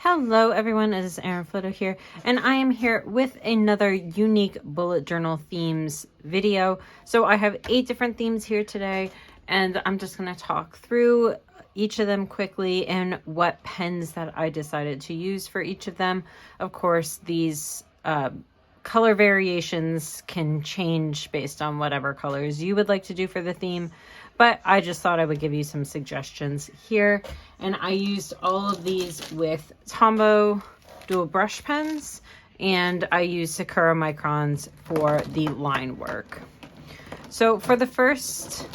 Hello everyone, it is Erin Floto here, and I am here with another unique bullet journal themes video. So I have 8 different themes here today, and I'm just going to talk through each of them quickly and what pens that I decided to use for each of them. Of course, these color variations can change based on whatever colors you would like to do for the theme, but I just thought I would give you some suggestions here. And I used all of these with Tombow Dual Brush Pens, and I used Sakura Microns for the line work. So for the first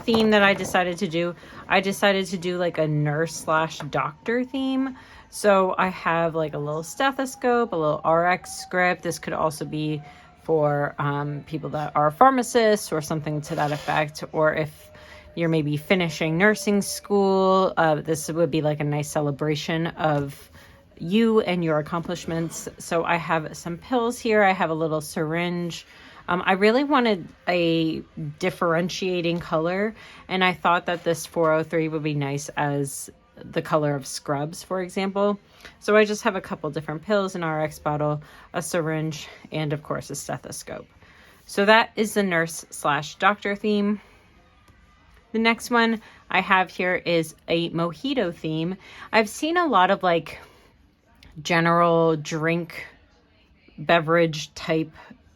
theme that I decided to do like a nurse/doctor theme. So I have like a little stethoscope, a little RX script. This could also be for people that are pharmacists or something to that effect, or if you're maybe finishing nursing school, this would be like a nice celebration of you and your accomplishments. So I have some pills here. I have a little syringe. I really wanted a differentiating color, and I thought that this 403 would be nice as the color of scrubs, for example. So I just have a couple different pills, an RX bottle, a syringe, and of course a stethoscope. So that is the nurse/doctor theme. The next one I have here is a Mojito theme. I've seen a lot of like general drink beverage type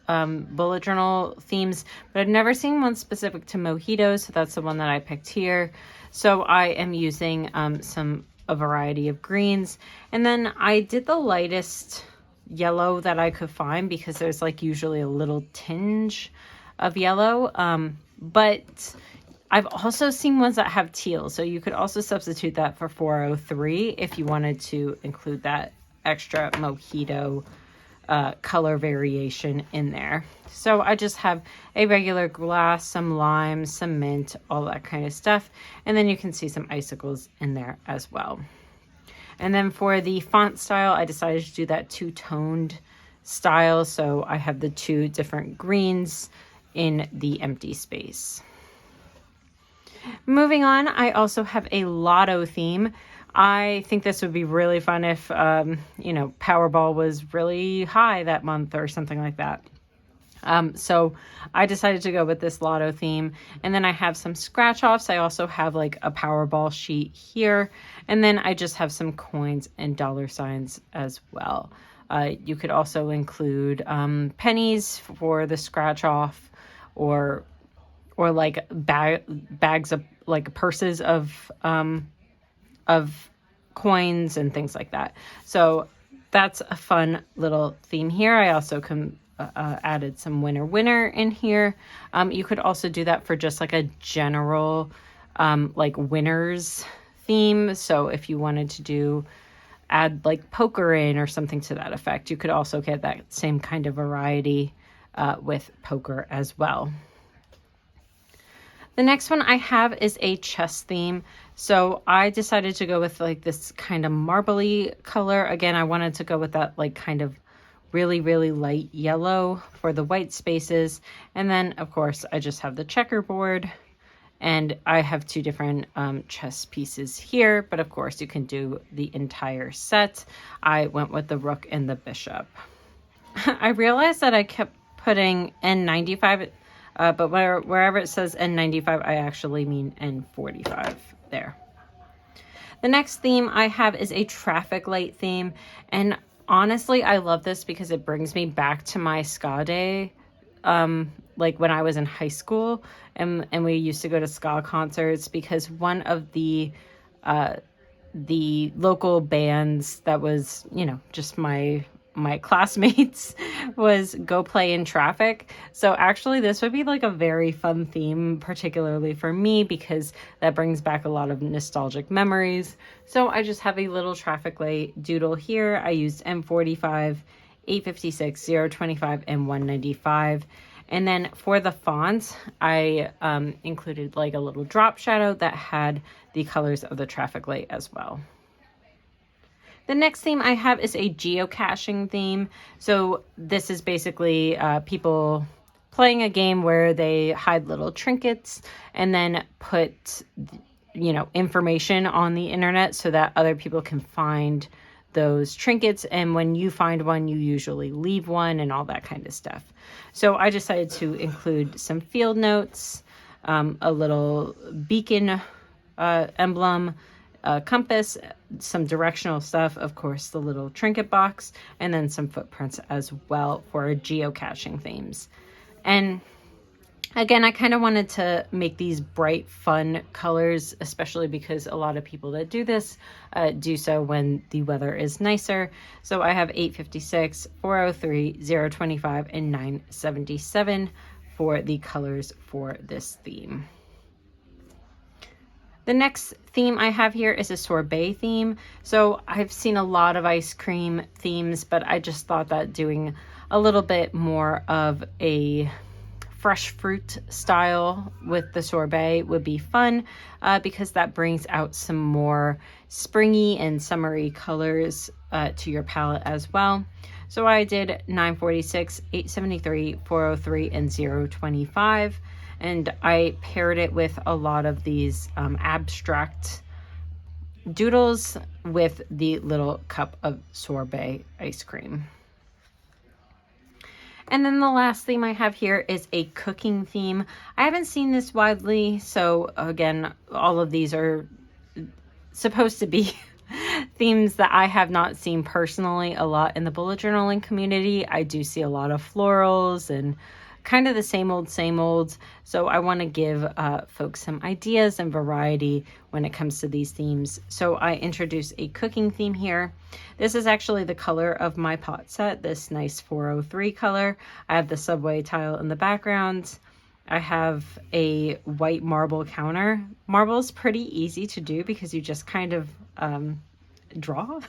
bullet journal themes, but I've never seen one specific to Mojito, so that's the one that I picked here. So I am using a variety of greens, and then I did the lightest yellow that I could find because there's like usually a little tinge of yellow, but I've also seen ones that have teal, so you could also substitute that for 403 if you wanted to include that extra Mojito color variation in there. So I just have a regular glass, some lime, some mint, all that kind of stuff. And then you can see some icicles in there as well. And then for the font style, I decided to do that two-toned style. So I have the 2 different greens in the empty space. Moving on, I also have a Lotto theme. I think this would be really fun if, Powerball was really high that month or something like that. So I decided to go with this Lotto theme. And then I have some scratch offs. I also have like a Powerball sheet here. And then I just have some coins and dollar signs as well. You could also include pennies for the scratch off, or like bags of like purses of coins and things like that. So that's a fun little theme here. I also added some winner in here. You could also do that for just like a general like winners theme. So if you wanted to add like poker in or something to that effect, you could also get that same kind of variety with poker as well. The next one I have is a chest theme. So I decided to go with like this kind of marbly color. Again, I wanted to go with that like kind of really, really light yellow for the white spaces. And then of course I just have the checkerboard, and I have 2 different chess pieces here, but of course you can do the entire set. I went with the rook and the bishop. I realized that I kept putting N95 but wherever it says N95, I actually mean N45 there. The next theme I have is a traffic light theme. And honestly, I love this because it brings me back to my ska day, like when I was in high school, and we used to go to ska concerts, because one of the local bands that was, just my classmates was Go Play in Traffic. So actually this would be like a very fun theme, particularly for me, because that brings back a lot of nostalgic memories. So I just have a little traffic light doodle here. I used M45, 856, 025, and 195. And then for the font, I included like a little drop shadow that had the colors of the traffic light as well. The next theme I have is a geocaching theme. So this is basically people playing a game where they hide little trinkets and then put, information on the internet so that other people can find those trinkets, and when you find one, you usually leave one and all that kind of stuff. So I decided to include some field notes, a little beacon emblem, compass, some directional stuff, of course, the little trinket box, and then some footprints as well for geocaching themes. And again, I kind of wanted to make these bright, fun colors, especially because a lot of people that do this do so when the weather is nicer. So I have 856, 403, 025, and 977 for the colors for this theme. The next theme I have here is a sorbet theme. So I've seen a lot of ice cream themes, but I just thought that doing a little bit more of a fresh fruit style with the sorbet would be fun because that brings out some more springy and summery colors to your palette as well. So I did 946, 873, 403, and 025. And I paired it with a lot of these abstract doodles with the little cup of sorbet ice cream. And then the last theme I have here is a cooking theme. I haven't seen this widely, so again, all of these are supposed to be themes that I have not seen personally a lot in the bullet journaling community. I do see a lot of florals and kind of the same old. So I want to give folks some ideas and variety when it comes to these themes. So I introduced a cooking theme here. This is actually the color of my pot set, this nice 403 color. I have the subway tile in the background. I have a white marble counter. Marble is pretty easy to do because you just kind of draw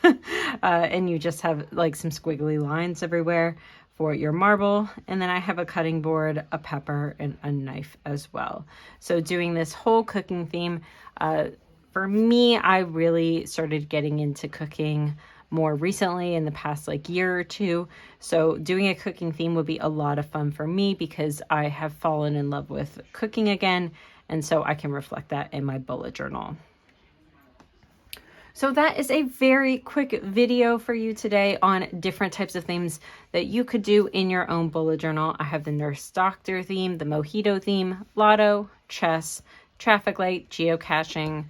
and you just have like some squiggly lines everywhere for your marble. And then I have a cutting board, a pepper, and a knife as well. So doing this whole cooking theme, for me, I really started getting into cooking more recently in the past like year or two. So doing a cooking theme would be a lot of fun for me because I have fallen in love with cooking again. And so I can reflect that in my bullet journal. So that is a very quick video for you today on different types of themes that you could do in your own bullet journal. I have the nurse doctor theme, the Mojito theme, Lotto, chess, traffic light, geocaching,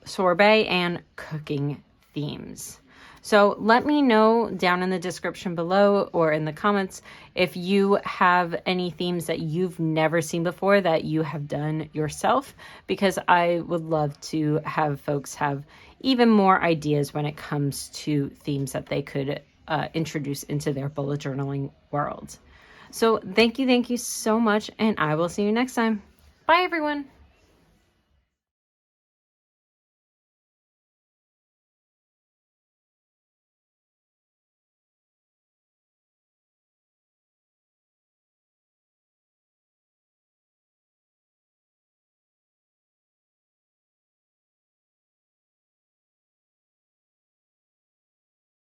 sorbet, and cooking themes. So let me know down in the description below or in the comments if you have any themes that you've never seen before that you have done yourself, because I would love to have folks have even more ideas when it comes to themes that they could introduce into their bullet journaling world. So thank you so much, and I will see you next time. Bye, everyone.